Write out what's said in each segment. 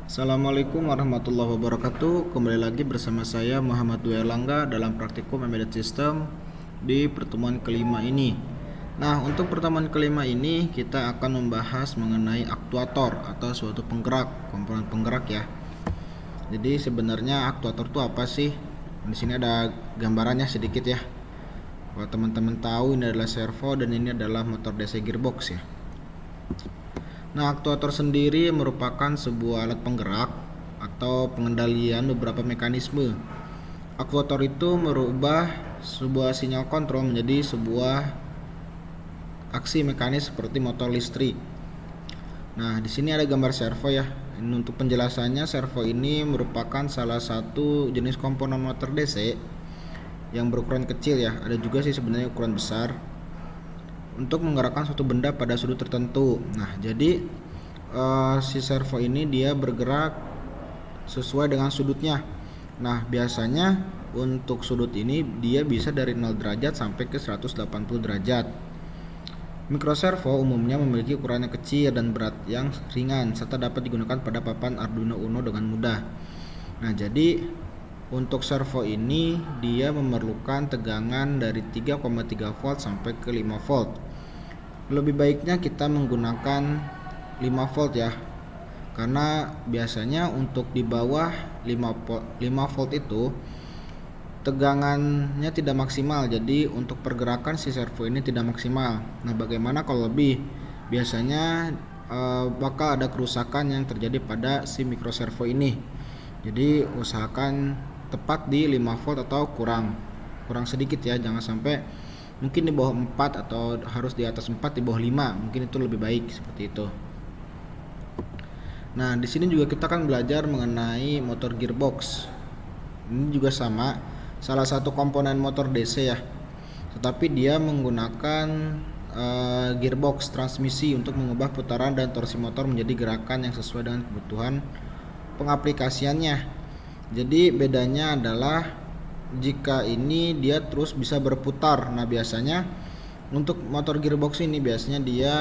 Assalamualaikum warahmatullahi wabarakatuh. Kembali lagi bersama saya Muhammad Dwi Erlangga dalam praktikum Embedded System di pertemuan kelima ini. Nah, untuk pertemuan kelima ini kita akan membahas mengenai aktuator atau suatu penggerak, komponen penggerak ya. Jadi sebenarnya aktuator itu apa sih? Di sini ada gambarannya sedikit ya. Kalau teman-teman tahu, ini adalah servo dan ini adalah motor DC gearbox ya. Nah, aktuator sendiri merupakan sebuah alat penggerak atau pengendalian beberapa mekanisme. Aktuator itu merubah sebuah sinyal kontrol menjadi sebuah aksi mekanis seperti motor listrik. Nah, di sini ada gambar servo ya. Ini untuk penjelasannya, servo ini merupakan salah satu jenis komponen motor DC yang berukuran kecil ya. Ada juga sih sebenarnya ukuran besar, untuk menggerakkan suatu benda pada sudut tertentu. Nah, jadi si servo ini dia bergerak sesuai dengan sudutnya. Nah, biasanya untuk sudut ini dia bisa dari 0 derajat sampai ke 180 derajat. Mikroservo umumnya memiliki ukurannya kecil dan berat yang ringan serta dapat digunakan pada papan Arduino Uno dengan mudah. Nah, jadi untuk servo ini dia memerlukan tegangan dari 3,3 volt sampai ke 5 volt. Lebih baiknya kita menggunakan 5 volt ya, karena biasanya untuk di bawah 5 volt itu tegangannya tidak maksimal, jadi untuk pergerakan si servo ini tidak maksimal. Nah, bagaimana kalau lebih? Biasanya bakal ada kerusakan yang terjadi pada si mikroservo ini. Jadi usahakan tepat di 5 volt atau kurang sedikit ya, jangan sampai mungkin di bawah 4 atau harus di atas 4, di bawah 5, mungkin itu lebih baik seperti itu. Nah, di sini juga kita akan belajar mengenai motor gearbox. Ini juga sama, salah satu komponen motor DC ya, tetapi dia menggunakan gearbox transmisi untuk mengubah putaran dan torsi motor menjadi gerakan yang sesuai dengan kebutuhan pengaplikasiannya. Jadi bedanya adalah jika ini dia terus bisa berputar. Nah, biasanya untuk motor gearbox ini biasanya dia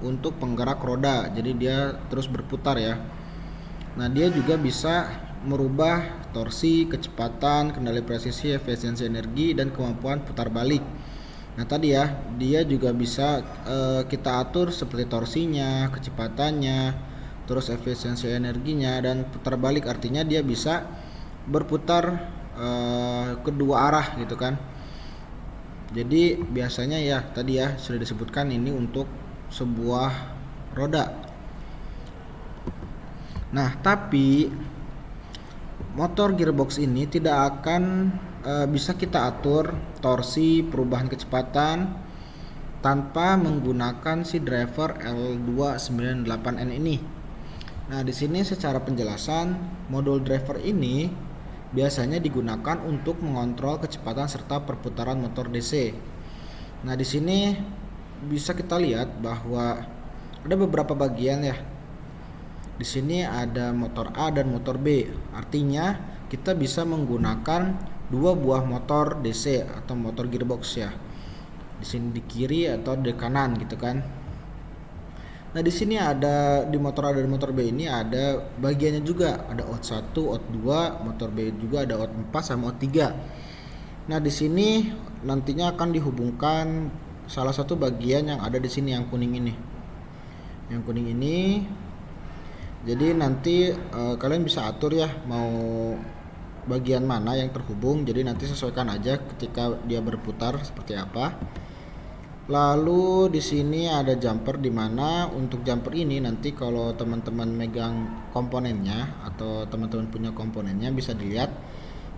untuk penggerak roda, jadi dia terus berputar ya. Nah, dia juga bisa merubah torsi, kecepatan, kendali presisi, efisiensi energi, dan kemampuan putar balik. Nah, tadi ya, dia juga bisa kita atur seperti torsinya, kecepatannya, terus efisiensi energinya, dan putar balik, artinya dia bisa berputar kedua arah gitu kan. Jadi biasanya ya tadi ya sudah disebutkan ini untuk sebuah roda. Nah, tapi motor gearbox ini tidak akan bisa kita atur torsi, perubahan kecepatan tanpa menggunakan si driver L298N ini. Nah, di sini secara penjelasan, modul driver ini biasanya digunakan untuk mengontrol kecepatan serta perputaran motor DC. Nah, di sini bisa kita lihat bahwa ada beberapa bagian ya. Di sini ada motor A dan motor B. Artinya kita bisa menggunakan dua buah motor DC atau motor gearbox ya. Di sini di kiri atau di kanan gitu kan. Nah, di sini ada di motor A dan motor B ini ada bagiannya juga, ada out 1, out 2, motor B juga ada out 4 sama out 3. Nah, di sini nantinya akan dihubungkan salah satu bagian yang ada di sini yang kuning ini. Yang kuning ini. Jadi nanti kalian bisa atur ya mau bagian mana yang terhubung. Jadi nanti sesuaikan aja ketika dia berputar seperti apa. Lalu di sini ada jumper, di mana untuk jumper ini nanti kalau teman-teman megang komponennya atau teman-teman punya komponennya bisa dilihat.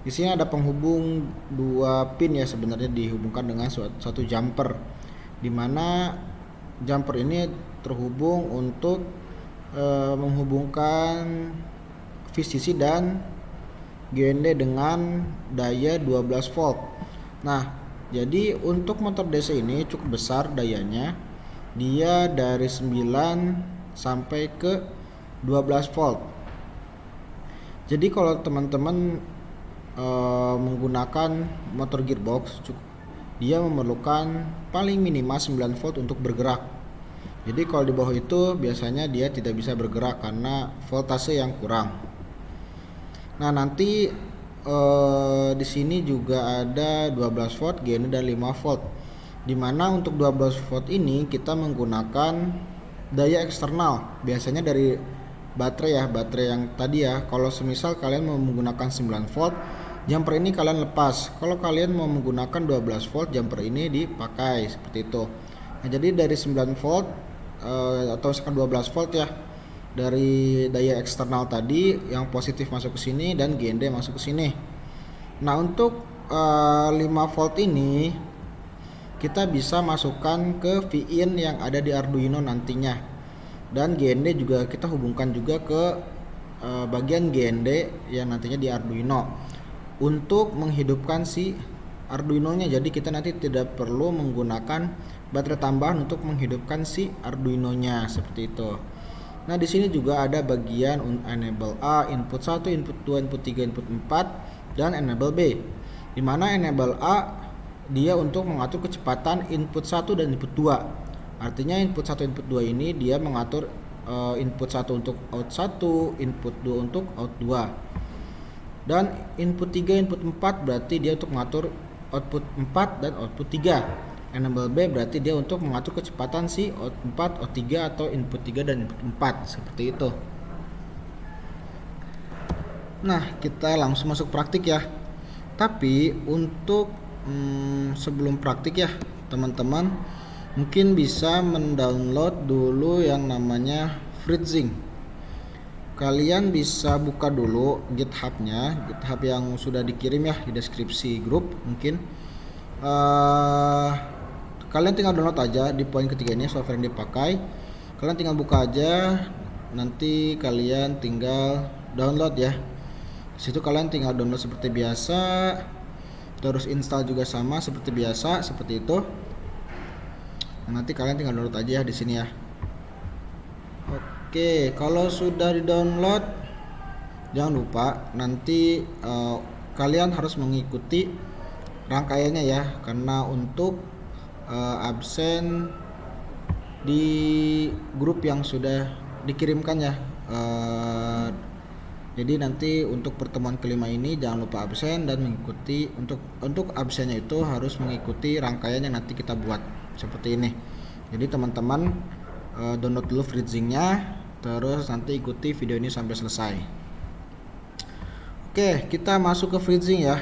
Di sini ada penghubung dua pin ya, sebenarnya dihubungkan dengan satu jumper, di mana jumper ini terhubung untuk menghubungkan VCC dan GND dengan daya 12 volt. Nah, jadi untuk motor DC ini cukup besar dayanya. Dia dari 9 sampai ke 12 volt. Jadi kalau teman-teman menggunakan motor gearbox, dia memerlukan paling minimal 9 volt untuk bergerak. Jadi kalau di bawah itu biasanya dia tidak bisa bergerak karena voltase yang kurang. Nah, nanti di sini juga ada 12 volt GND dan 5 volt. Dimana untuk 12 volt ini kita menggunakan daya eksternal, biasanya dari baterai ya, baterai yang tadi ya. Kalau semisal kalian mau menggunakan 9 volt, jumper ini kalian lepas. Kalau kalian mau menggunakan 12 volt, jumper ini dipakai seperti itu. Nah, jadi dari 9 volt atau misalkan 12 volt ya, dari daya eksternal tadi yang positif masuk ke sini dan GND masuk ke sini. Nah, untuk 5 volt ini kita bisa masukkan ke VIN yang ada di Arduino nantinya. Dan GND juga kita hubungkan juga ke bagian GND yang nantinya di Arduino untuk menghidupkan si Arduino-nya. Jadi kita nanti tidak perlu menggunakan baterai tambahan untuk menghidupkan si Arduino-nya seperti itu. Nah, di sini juga ada bagian enable A, input 1, input 2, input 3, input 4 dan enable B. Di mana enable A dia untuk mengatur kecepatan input 1 dan input 2. Artinya input 1 input 2 ini dia mengatur input 1 untuk out 1, input 2 untuk out 2. Dan input 3 input 4 berarti dia untuk mengatur output 4 dan output 3. Enable B berarti dia untuk mengatur kecepatan si out 4, out 3 atau input 3 dan input 4 seperti itu. Nah, kita langsung masuk praktik ya. Tapi untuk sebelum praktik ya teman-teman, mungkin bisa mendownload dulu yang namanya Freezing. Kalian bisa buka dulu GitHub-nya, GitHub yang sudah dikirim ya di deskripsi grup mungkin. Kalian tinggal download aja di poin ketiga ini software yang dipakai. Kalian tinggal buka aja, nanti kalian tinggal download ya. Situ kalian tinggal download seperti biasa, terus install juga sama seperti biasa, seperti itu. Nah, nanti kalian tinggal download aja ya di sini ya. Oke, kalau sudah di-download, jangan lupa nanti kalian harus mengikuti rangkaiannya ya, karena untuk absen di grup yang sudah dikirimkan ya. Jadi nanti untuk pertemuan kelima ini jangan lupa absen dan mengikuti, untuk absennya itu harus mengikuti rangkaian yang nanti kita buat seperti ini. Jadi teman-teman download dulu Freezing-nya, terus nanti ikuti video ini sampai selesai. Oke, kita masuk ke Freezing ya.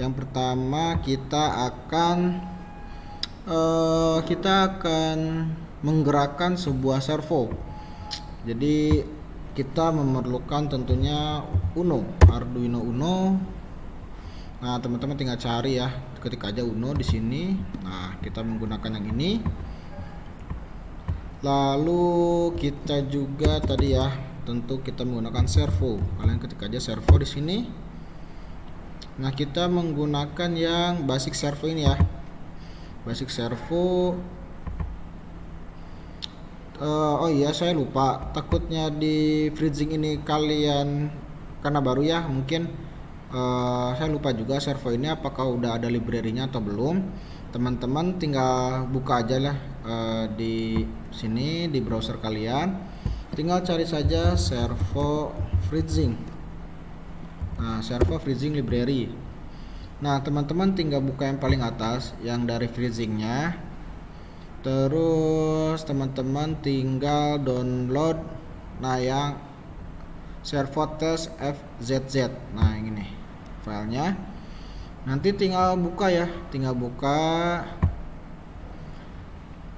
Yang pertama kita akan menggerakkan sebuah servo. Jadi kita memerlukan tentunya Arduino Uno. Nah, teman-teman tinggal cari ya, ketik aja Uno di sini. Nah, kita menggunakan yang ini. Lalu kita juga tadi ya, tentu kita menggunakan servo. Kalian ketik aja servo di sini. Nah, kita menggunakan yang basic servo ini ya. Basic servo. Oh iya, saya lupa. Takutnya di Freezing ini kalian karena baru ya, mungkin saya lupa juga servo ini apakah udah ada library-nya atau belum. Teman-teman tinggal buka aja lah di sini di browser kalian. Tinggal cari saja servo Freezing. Nah, servo Freezing library. Nah, teman-teman tinggal buka yang paling atas yang dari Freezing-nya. Terus teman-teman tinggal download yang servo test FZZ. Nah, ini nih filenya. Nanti tinggal buka ya, tinggal buka.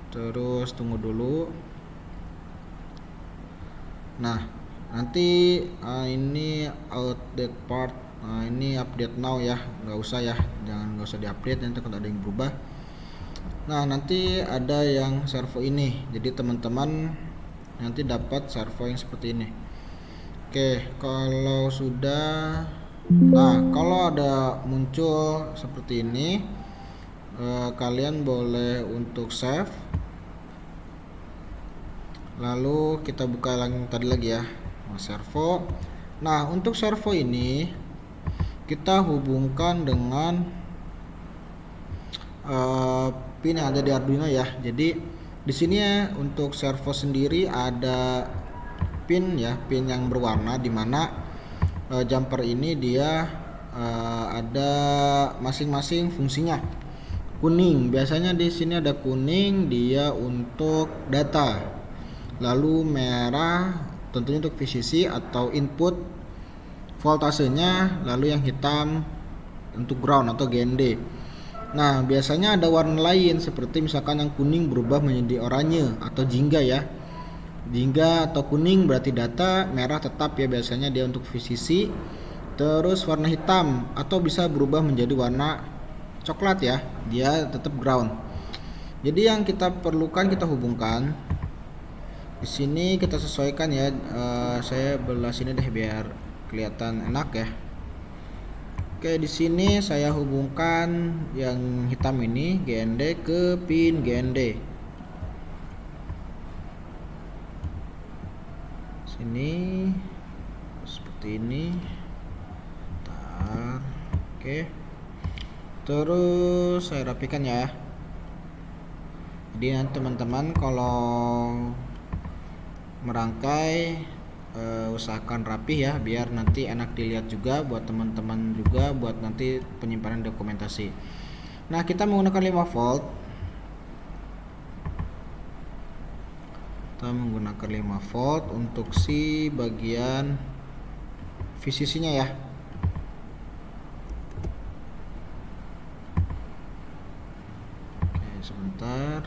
Terus tunggu dulu. Nah, nanti ini outdate part. Nah, ini update now ya, nggak usah ya, nggak usah diupdate, nanti kalau ada yang berubah. Nah, nanti ada yang servo ini, jadi teman-teman nanti dapat servo yang seperti ini. Oke, kalau sudah, nah kalau ada muncul seperti ini, kalian boleh untuk save. Lalu kita buka yang tadi lagi ya, servo. Nah, untuk servo ini kita hubungkan dengan pin yang ada di Arduino ya. Jadi Di sini ya untuk servo sendiri ada pin ya, pin yang berwarna, dimana jumper ini dia ada masing-masing fungsinya. Kuning, biasanya di sini ada kuning, dia untuk data. Lalu merah tentunya untuk VCC atau input voltasenya, lalu yang hitam untuk ground atau GND. Nah, biasanya ada warna lain seperti misalkan yang kuning berubah menjadi oranye atau jingga ya. Jingga atau kuning berarti data, merah tetap ya biasanya dia untuk VCC. Terus warna hitam atau bisa berubah menjadi warna coklat ya, dia tetap ground. Jadi yang kita perlukan kita hubungkan. Di sini kita sesuaikan ya. Saya belah sini deh biar kelihatan enak ya. Oke, di sini saya hubungkan yang hitam ini GND ke pin GND. Sini seperti ini. Bentar. Oke. Terus saya rapikan ya. Jadi teman-teman kalau merangkai usahakan rapi ya, biar nanti enak dilihat juga buat teman-teman juga buat nanti penyimpanan dokumentasi. Nah, kita menggunakan 5 volt. Kita menggunakan 5 volt untuk si bagian VCC-nya ya. Oke, sebentar.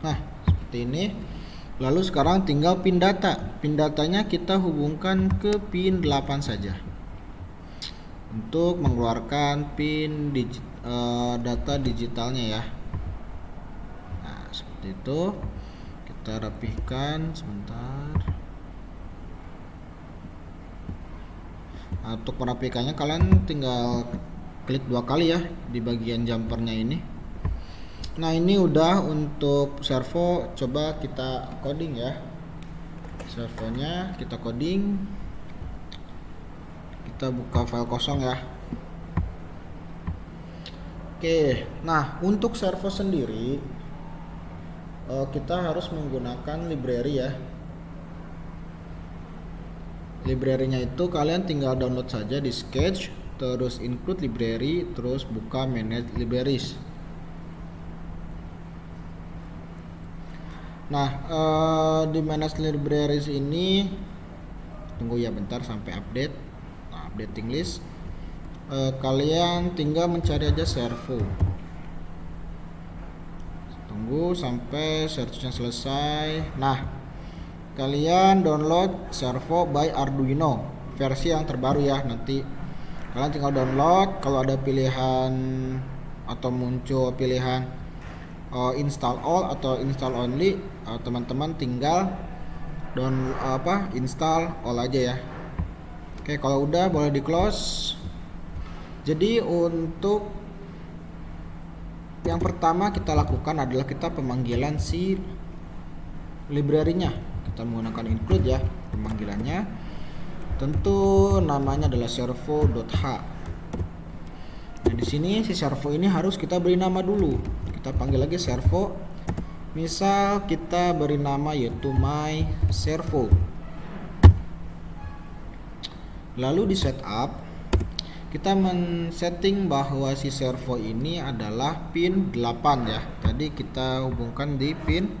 Nah, seperti ini. Lalu sekarang tinggal pin data. Pin datanya kita hubungkan ke pin 8 saja. Untuk mengeluarkan pin data digitalnya ya. Nah, seperti itu. Kita rapihkan sebentar. Nah, untuk merapikannya kalian tinggal klik 2 kali ya di bagian jumpernya ini. Nah, ini udah untuk servo. Coba kita coding ya. Servonya kita coding. Kita buka file kosong ya. Oke, nah untuk servo sendiri kita harus menggunakan library ya. Library-nya itu kalian tinggal download saja di Sketch, terus include library, terus buka manage libraries. Nah, di manage libraries ini tunggu ya bentar sampai update. Nah, updating list. Kalian tinggal mencari aja servo. Tunggu sampai search-nya selesai. Nah, kalian download servo by Arduino versi yang terbaru ya. Nanti kalian tinggal download. Kalau ada pilihan atau muncul pilihan install all atau install only, teman-teman tinggal install all aja ya. Oke, kalau udah boleh di close. Jadi untuk yang pertama kita lakukan adalah kita pemanggilan si library-nya. Kita menggunakan include ya pemanggilannya. Tentu namanya adalah servo.h. Nah, di sini si servo ini harus kita beri nama dulu. Kita panggil lagi servo. Misal kita beri nama yaitu my servo. Lalu di setup kita men-setting bahwa si servo ini adalah pin 8 ya. Tadi kita hubungkan di pin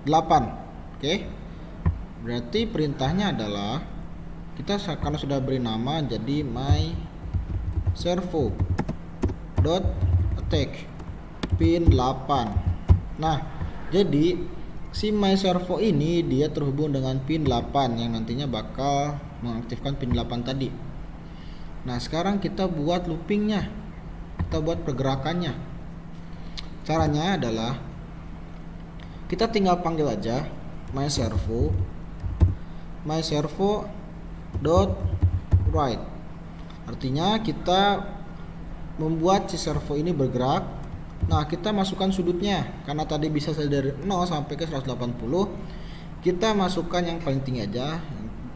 8. Oke. Berarti perintahnya adalah kita karena sudah beri nama jadi my servo dot attack pin 8. Nah, jadi si my servo ini dia terhubung dengan pin 8 yang nantinya bakal mengaktifkan pin 8 tadi. Nah, sekarang kita buat loopingnya. Kita buat pergerakannya. Caranya adalah kita tinggal panggil aja my servo dot write. Artinya kita membuat si servo ini bergerak. Nah, kita masukkan sudutnya. Karena tadi bisa dari 0 sampai ke 180, kita masukkan yang paling tinggi aja.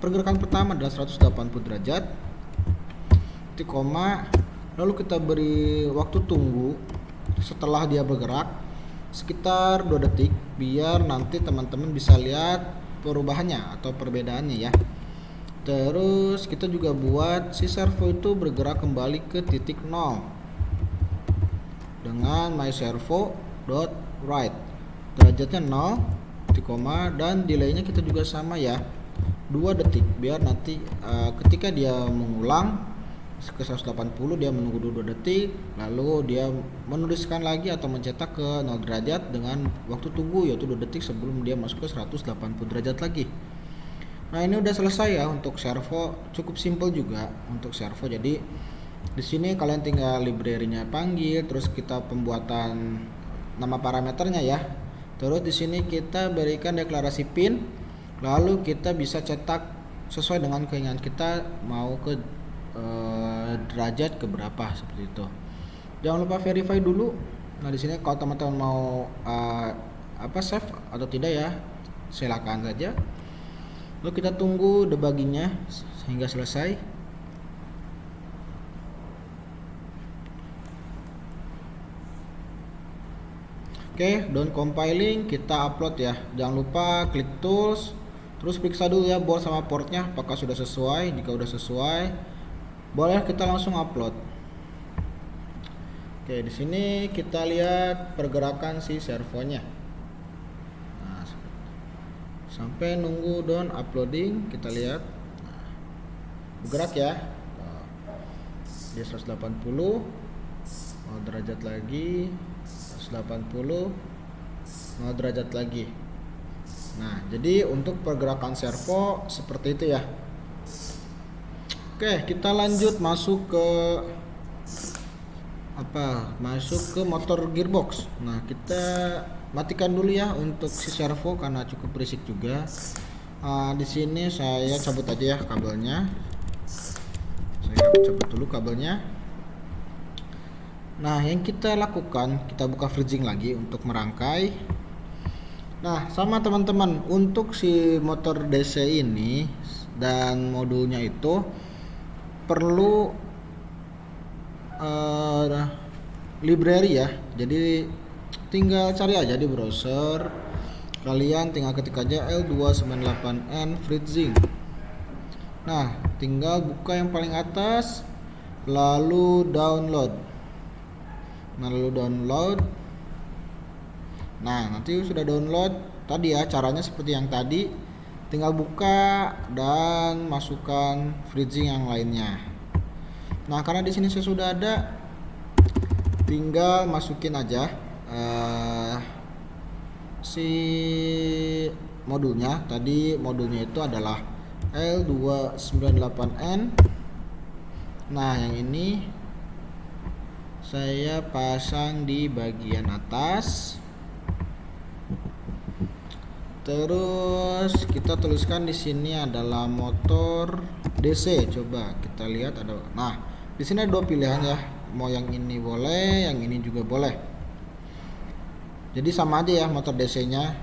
Pergerakan pertama adalah 180 derajat. Titik koma. Lalu kita beri waktu tunggu setelah dia bergerak. sekitar 2 detik biar nanti teman-teman bisa lihat perubahannya atau perbedaannya ya. Terus kita juga buat si servo itu bergerak kembali ke titik 0 dengan myServo.write. Derajatnya 0, titik koma, dan delaynya kita juga sama ya, 2 detik biar nanti ketika dia mengulang ke 180 dia menunggu 2 detik, lalu dia menuliskan lagi atau mencetak ke 0 derajat dengan waktu tunggu yaitu 2 detik sebelum dia masuk ke 180 derajat lagi. Nah, ini udah selesai ya untuk servo, cukup simple juga untuk servo. Jadi di sini kalian tinggal library-nya panggil, terus kita pembuatan nama parameternya ya. Terus di sini kita berikan deklarasi pin, lalu kita bisa cetak sesuai dengan keinginan kita mau ke derajat keberapa seperti itu. Jangan lupa verify dulu. Nah, di sini kalau teman-teman mau save atau tidak ya, silakan saja. Lalu kita tunggu debuggingnya hingga selesai. Oke, down compiling, kita upload ya. Jangan lupa klik tools, terus periksa dulu ya board sama portnya apakah sudah sesuai. Jika sudah sesuai, boleh kita langsung upload. Oke, di sini kita lihat pergerakan si servonya. Nah, sampai nunggu down uploading, kita lihat bergerak ya. Dia 180, 0 derajat lagi, 180, 0 derajat lagi. Nah, jadi untuk pergerakan servo seperti itu ya. Oke, kita lanjut masuk ke motor gearbox. Nah, kita matikan dulu ya untuk si servo karena cukup berisik juga. Di sini saya cabut aja ya kabelnya. Saya cabut dulu kabelnya. Nah, yang kita lakukan, kita buka freezing lagi untuk merangkai. Nah, sama teman-teman, untuk si motor DC ini dan modulnya itu perlu library ya. Jadi tinggal cari aja di browser. Kalian tinggal ketik aja L298N freezing. Nah, tinggal buka yang paling atas, lalu download. Nah, nanti sudah download tadi ya, caranya seperti yang tadi. Tinggal buka dan masukkan freezing yang lainnya. Nah, karena di sini saya sudah ada, tinggal masukin aja si modulnya. Tadi modulnya itu adalah L298N. Nah, yang ini saya pasang di bagian atas. Terus kita tuliskan di sini adalah motor DC. Coba kita lihat ada. Nah, di sini ada 2 pilihan ya. Mau yang ini boleh, yang ini juga boleh. Jadi sama aja ya motor DC-nya.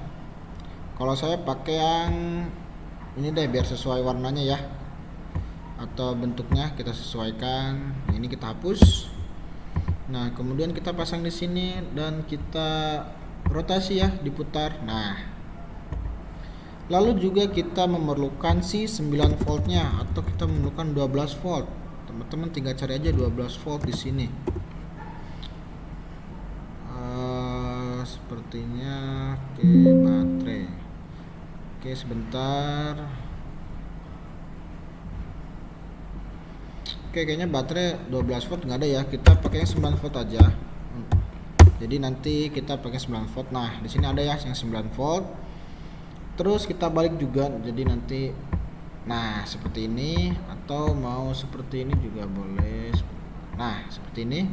Kalau saya pakai yang ini deh biar sesuai warnanya ya. Atau bentuknya kita sesuaikan. Ini kita hapus. Nah, kemudian kita pasang di sini dan kita rotasi ya, diputar. Nah, lalu juga kita memerlukan si 9 voltnya atau kita memerlukan 12 volt. Teman-teman tinggal cari aja 12 volt di sini. Sepertinya oke, baterai. Oke, sebentar. Oke, kayaknya baterai 12 volt nggak ada ya. Kita pakai 9 volt aja. Jadi nanti kita pakai 9 volt. Nah, di sini ada ya yang 9 volt. Terus kita balik juga, jadi nanti seperti ini, atau mau seperti ini juga boleh. Nah, seperti ini.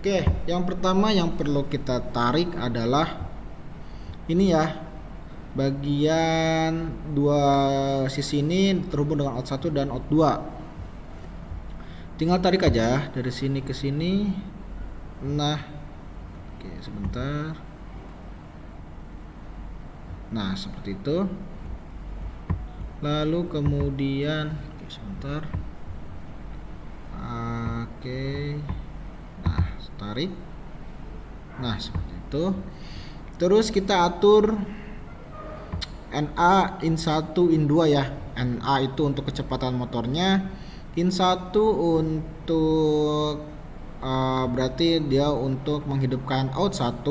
Oke, yang pertama yang perlu kita tarik adalah ini ya, bagian 2 sisi ini terhubung dengan out 1 dan out 2. Tinggal tarik aja dari sini ke sini. Nah, oke, sebentar. Nah, seperti itu. Lalu kemudian sebentar. Oke. Nah, tarik. Nah, seperti itu. itu. Terus kita atur NA in 1 in 2 ya. NA itu untuk kecepatan motornya, in 1 untuk berarti dia untuk menghidupkan out 1,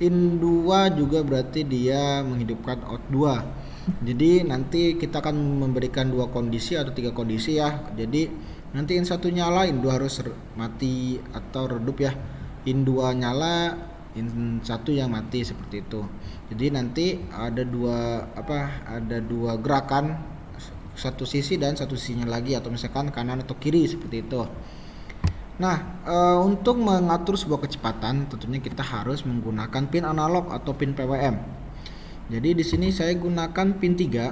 in 2 juga berarti dia menghidupkan out 2. Jadi nanti kita akan memberikan 2 kondisi atau 3 kondisi ya. Jadi nanti in 1 nyala, in 2 harus mati atau redup ya. In 2 nyala, in 1 yang mati, seperti itu. Jadi nanti ada dua gerakan, satu sisi dan satu sisinya lagi, atau misalkan kanan atau kiri, seperti itu. Nah, untuk mengatur sebuah kecepatan tentunya kita harus menggunakan pin analog atau pin PWM. Jadi di sini saya gunakan pin 3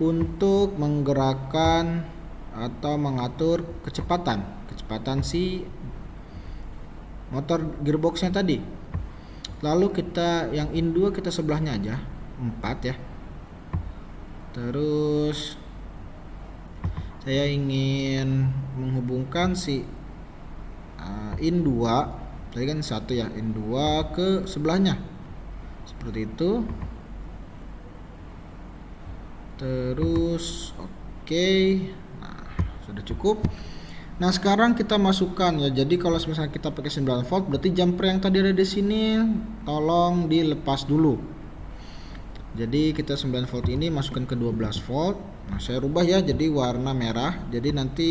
untuk menggerakkan atau mengatur kecepatan si motor gearboxnya tadi. Lalu kita yang in 2 kita sebelahnya aja 4 ya. Terus saya ingin menghubungkan si in 2 tadi kan 1 ya, in 2 ke sebelahnya seperti itu. Terus oke. Nah, sudah cukup. Nah, sekarang kita masukkan ya. Jadi kalau misalnya kita pakai 9 volt, berarti jumper yang tadi ada di sini tolong dilepas dulu. Jadi kita 9 volt ini masukkan ke 12 volt. Nah, saya rubah ya jadi warna merah. Jadi nanti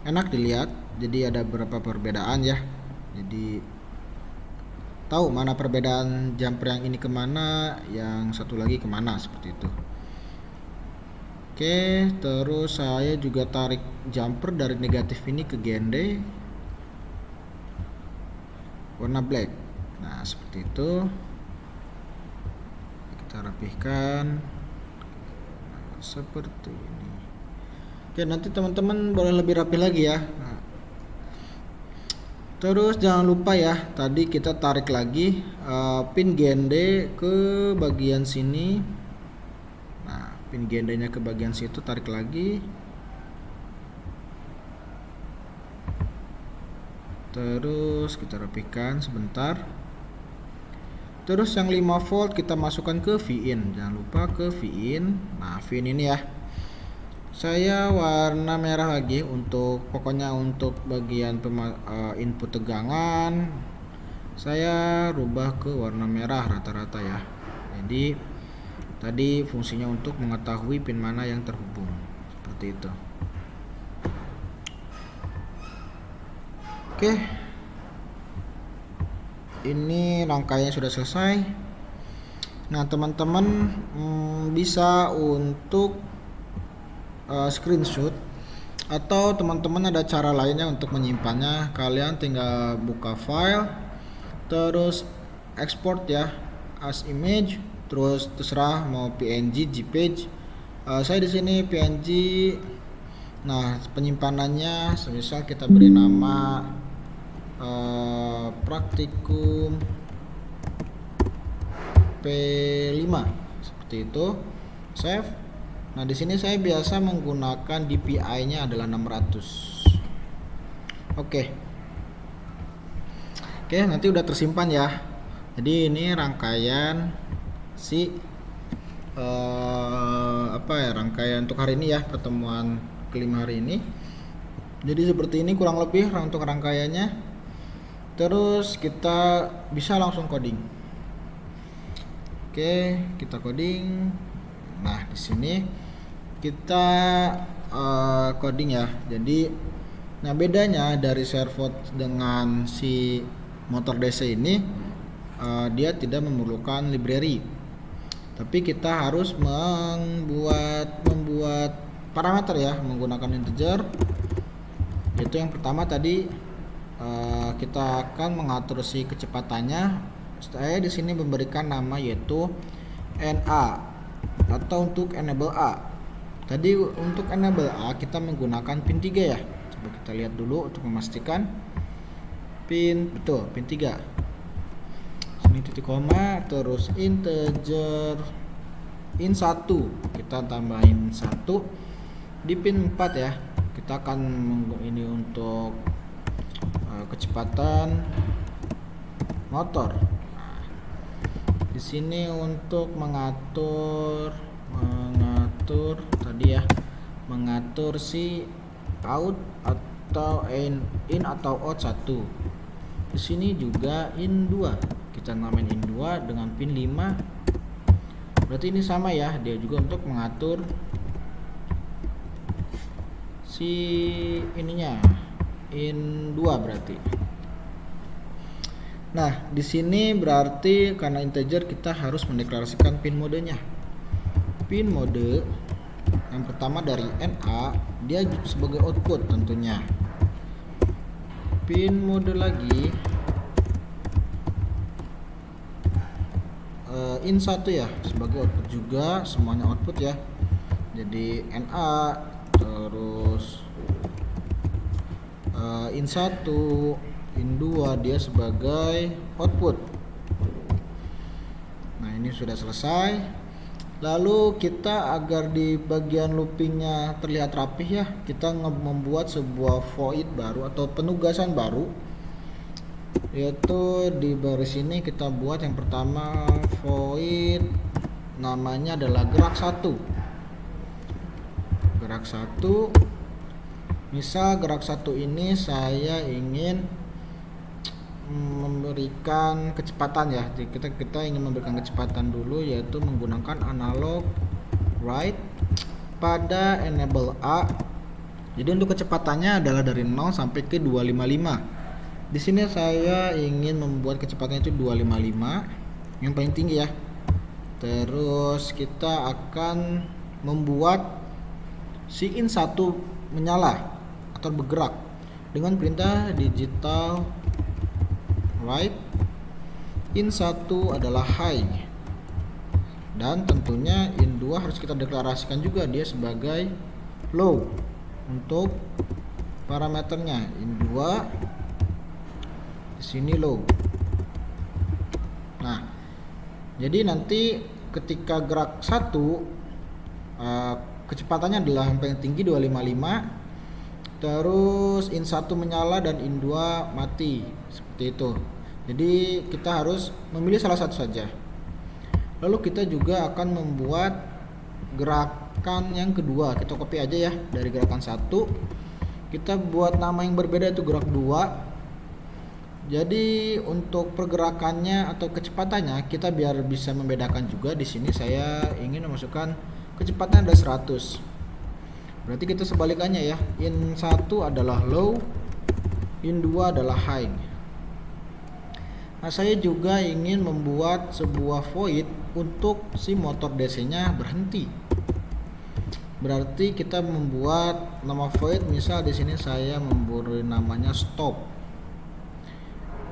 enak dilihat. Jadi ada beberapa perbedaan ya. Jadi tahu mana perbedaan jumper yang ini kemana, yang satu lagi kemana, seperti itu. Oke, terus saya juga tarik jumper dari negatif ini ke GND warna black. Nah, seperti itu. Kita rapihkan seperti ini. Oke, nanti teman-teman boleh lebih rapi lagi ya. Nah, terus jangan lupa ya, tadi kita tarik lagi pin GND ke bagian sini. Pin GND-nya ke bagian situ, tarik lagi. Terus kita rapikan sebentar. Terus yang 5 volt kita masukkan ke VIN. Jangan lupa ke VIN. Nah, VIN ini ya. Saya warna merah lagi pokoknya untuk bagian input tegangan. Saya rubah ke warna merah rata-rata ya. Jadi tadi fungsinya untuk mengetahui pin mana yang terhubung, seperti itu. Oke, ini rangkaiannya sudah selesai. Nah, teman-teman bisa untuk screenshot, atau teman-teman ada cara lainnya untuk menyimpannya. Kalian tinggal buka file, terus export ya as image. Terus terserah mau PNG, JPEG. Saya di sini PNG. Nah, penyimpanannya semisal kita beri nama praktikum P5 seperti itu. Save. Nah, di sini saya biasa menggunakan DPI-nya adalah 600. Oke, nanti udah tersimpan ya. Jadi ini rangkaian rangkaian untuk hari ini ya, pertemuan kelima hari ini. Jadi seperti ini kurang lebih untuk rangkaiannya. Terus kita bisa langsung coding. Oke, kita coding. Nah, di sini kita coding ya. Jadi bedanya dari servo dengan si motor DC ini, dia tidak memerlukan library. Tapi kita harus membuat parameter ya, menggunakan integer. Yaitu yang pertama tadi kita akan mengatur si kecepatannya. Saya di sini memberikan nama yaitu NA atau untuk enable A. Tadi untuk enable A kita menggunakan pin 3 ya. Coba kita lihat dulu untuk memastikan pin 3. Ini titik koma, terus integer in 1 kita tambahin 1 di pin 4 ya. Kita akan ini untuk kecepatan motor. Nah, di sini untuk mengatur tadi ya, mengatur si out atau in atau out 1. Di sini juga in 2. Kita namain in 2 dengan pin 5. Berarti ini sama ya, dia juga untuk mengatur si ininya in 2 berarti. Nah, di sini berarti karena integer kita harus mendeklarasikan pin modenya. Pin mode yang pertama dari NA, dia sebagai output tentunya. Pin mode lagi in 1 ya, sebagai output juga, semuanya output ya. Jadi NA, terus in 1, in 2 dia sebagai output. Nah, ini sudah selesai. Lalu kita agar di bagian loopingnya terlihat rapih ya, kita membuat sebuah void baru atau penugasan baru, yaitu di baris ini kita buat yang pertama void, namanya adalah gerak 1. Gerak 1, misal gerak 1 ini saya ingin memberikan kecepatan ya. Jadi kita ingin memberikan kecepatan dulu, yaitu menggunakan analog write pada enable A. Jadi untuk kecepatannya adalah dari 0 sampai ke 255. Di sini saya ingin membuat kecepatannya itu 255, yang paling tinggi ya. Terus kita akan membuat si in 1 menyala atau bergerak dengan perintah digital write in 1 adalah high, dan tentunya in 2 harus kita deklarasikan juga dia sebagai low untuk parameternya. In 2 di sini low. Nah, jadi nanti ketika gerak 1 kecepatannya adalah yang paling tinggi 255, terus in 1 menyala dan in 2 mati, seperti itu. Jadi kita harus memilih salah satu saja. Lalu kita juga akan membuat gerakan yang kedua. Kita copy aja ya dari gerakan 1. Kita buat nama yang berbeda, itu gerak 2. Jadi untuk pergerakannya atau kecepatannya kita biar bisa membedakan juga, di sini saya ingin memasukkan kecepatan ada 100. Berarti kita sebalikannya ya. In 1 adalah low, in 2 adalah high. Nah, saya juga ingin membuat sebuah void untuk si motor DC-nya berhenti. Berarti kita membuat nama void, misal di sini saya memberi namanya stop.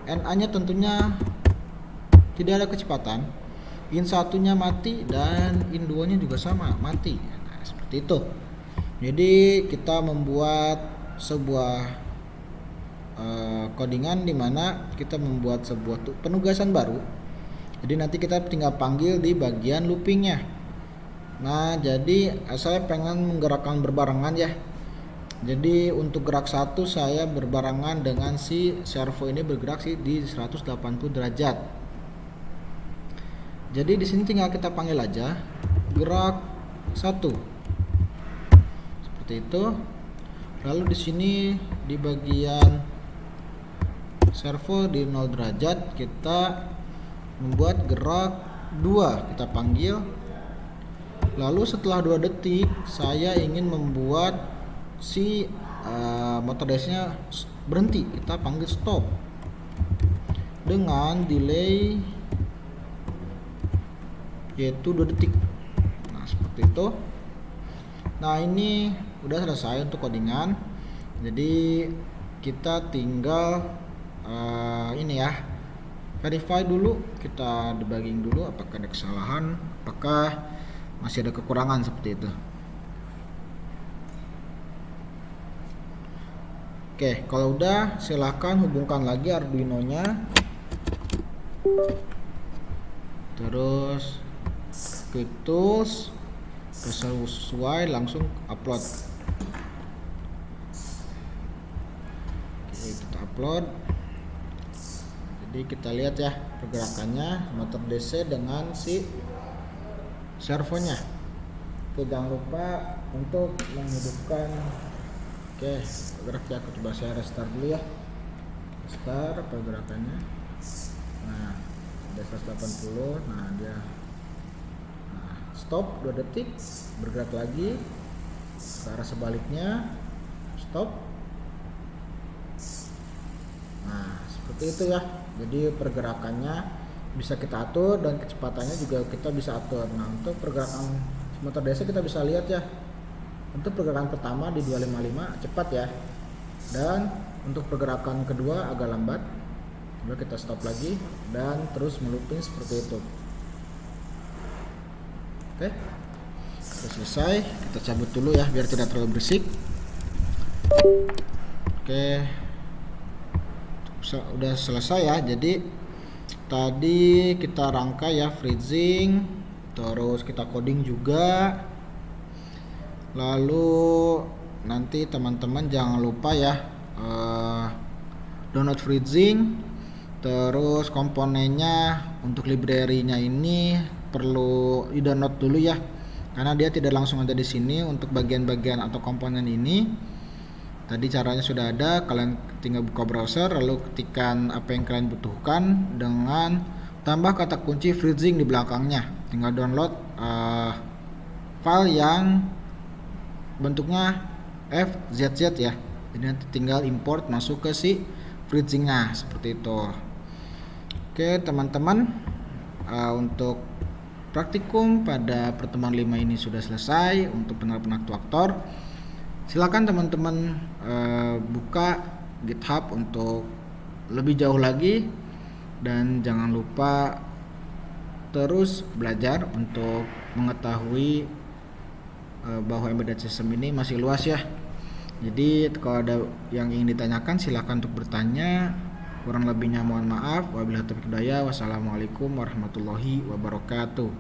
NA-nya tentunya tidak ada kecepatan. In 1-nya mati dan in 2-nya juga sama, mati. Nah, seperti itu. Jadi kita membuat sebuah codingan di mana kita membuat sebuah penugasan baru. Jadi nanti kita tinggal panggil di bagian loopingnya. Nah, jadi saya pengen menggerakkan berbarengan ya. Jadi untuk gerak 1 saya berbarengan dengan si servo ini bergerak sih di 180 derajat. Jadi di sini tinggal kita panggil aja gerak 1. Seperti itu. Lalu di sini di bagian servo di 0 derajat kita membuat gerak 2, kita panggil. Lalu setelah 2 detik saya ingin membuat si motor DC-nya berhenti, kita panggil stop dengan delay yaitu 2 detik. Nah, seperti itu. Nah, ini udah selesai untuk codingan. Jadi kita tinggal ini ya, verify dulu, kita debugging dulu apakah ada kesalahan, apakah masih ada kekurangan seperti itu. Oke, kalau udah silahkan hubungkan lagi Arduino-nya, terus klik tools, sesuai, langsung upload. Oke, kita upload. Jadi kita lihat ya pergerakannya motor DC dengan si servonya. Oke, jangan lupa untuk menghidupkan. Oke, bergerak ya, aku coba saya restart dulu ya. Restart pergerakannya. Nah, udah 180. Nah, dia stop 2 detik, bergerak lagi ke arah sebaliknya, stop. Nah, seperti itu ya. Jadi pergerakannya bisa kita atur dan kecepatannya juga kita bisa atur. Nah, untuk pergerakan motor DC kita bisa lihat ya. Untuk pergerakan pertama di 255 cepat ya. Dan untuk pergerakan kedua agak lambat. Lalu kita stop lagi dan terus melooping seperti itu. Oke. Sudah selesai, kita cabut dulu ya biar tidak terlalu berisik. Oke. Udah selesai ya. Jadi tadi kita rangkai ya freezing, terus kita coding juga. Lalu nanti teman-teman jangan lupa ya download freezing, terus komponennya untuk library-nya ini perlu di-download dulu ya, karena dia tidak langsung ada di sini. Untuk bagian-bagian atau komponen ini tadi caranya sudah ada, kalian tinggal buka browser lalu ketikkan apa yang kalian butuhkan dengan tambah kata kunci freezing di belakangnya. Tinggal download file yang bentuknya FZZ ya. Jadi nanti tinggal import masuk ke si freezingnya seperti itu. Oke teman-teman, untuk praktikum pada pertemuan 5 ini sudah selesai untuk penerapan aktuator. Silakan teman-teman buka GitHub untuk lebih jauh lagi, dan jangan lupa terus belajar untuk mengetahui bahwa embedded system ini masih luas ya. Jadi kalau ada yang ingin ditanyakan silakan untuk bertanya. Kurang lebihnya mohon maaf. Wabillahi taufiq hidayah. Wassalamualaikum warahmatullahi wabarakatuh.